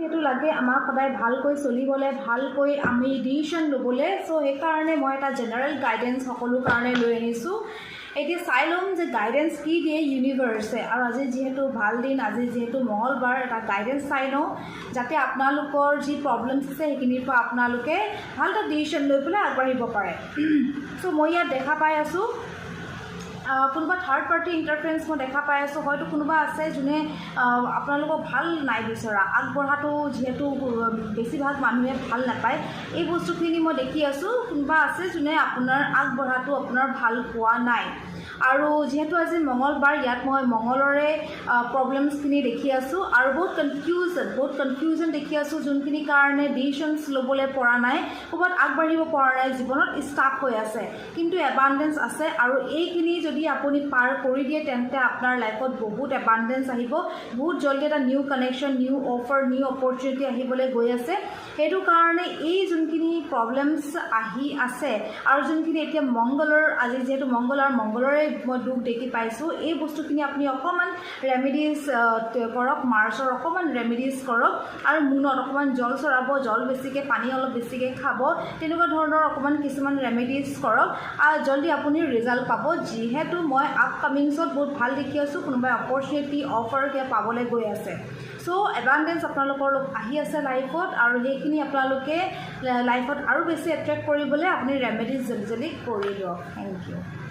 যিহেতু লাগে আমাক সদায় ভালকৈ চলিবলৈ ভালকৈ আমি ডিচিশ্যন ল'বলৈ সো সেইকাৰণে মই এটা জেনাৰেল গাইডেন্স সকলো কাৰণে লৈ আনিছোঁ এতিয়া চাই ল'ম যে গাইডেন্স কি দিয়ে ইউনিভাৰ্ছে আৰু আজি যিহেতু ভাল দিন আজি যিহেতু মঙ্গলবাৰ এটা গাইডেন্স চাই লওঁ যাতে আপোনালোকৰ যি প্ৰব্লেমছ আছে সেইখিনিৰ পৰা আপোনালোকে ভাল এটা ডিচিশ্যন লৈ পেলাই আগবাঢ়িব পাৰে সো মই ইয়াত দেখা পাই আছোঁ কোনোবা থাৰ্ড পাৰ্টি ইণ্টাৰফাৰেঞ্চ মই দেখা পাই আছোঁ হয়তো কোনোবা আছে যোনে আপোনালোকক ভাল নাই বিচৰা আগবঢ়াটো যিহেতু বেছিভাগ মানুহে ভাল নাপায় এই বস্তুখিনি মই দেখি আছোঁ কোনোবা আছে যোনে আপোনাৰ আগবঢ়াটো আপোনাৰ ভাল পোৱা নাই আৰু যেহেতু আজি মঙ্গলবাৰ ইয়াত মই মঙ্গলৰে প্ৰব্লেমছখিনি দেখি আছোঁ আৰু বহুত কনফিউজন দেখি আছোঁ যোনখিনি কাৰণে ডিচিশ্যনছ ল'বলৈ পৰা নাই ক'ৰবাত আগবাঢ়িব পৰা নাই জীৱনত ষ্টাক হৈ আছে কিন্তু এবাণ্ডেঞ্চ আছে আৰু এইখিনি যদি আপুনি পাৰ কৰি দিয়ে তেন্তে আপোনাৰ লাইফত বহুত এবাণ্ডেঞ্চ আহিব বহুত জলদি এটা new connection new offer new opportunity আহিবলৈ গৈ আছে সেইটো কাৰণে এই যোনখিনি প্ৰব্লেমছ আহি আছে আৰু যোনখিনি এতিয়া মঙ্গলৰ আজি যিহেতু মঙ্গলৰে মই দুখ দেখি পাইছোঁ এই বস্তুখিনি আপুনি অকণমান ৰেমেডিজ কৰক মাৰ্চৰ অকণমান ৰেমেডিজ কৰক আৰু মুনত অকণমান জল চৰাব জল বেছিকৈ পানী অলপ বেছিকৈ খাব তেনেকুৱা ধৰণৰ অকণমান কিছুমান ৰেমেডিজ কৰক আৰু জলদি আপুনি ৰিজাল্ট পাব যিহেতু মই আপকামিংছত বহুত ভাল দেখি আছোঁ কোনোবাই অপৰচুনিটি অফাৰ কিবা পাবলৈ গৈ আছে সো এবাণ্ডেঞ্চ আপোনালোকৰ আহি আছে লাইফত আৰু সেইখিনি আপোনালোকে লাইফত আৰু বেছি এট্ৰেক্ট কৰিবলৈ আপুনি ৰেমেডিজ জলদি কৰি দিয়ক থেংক ইউ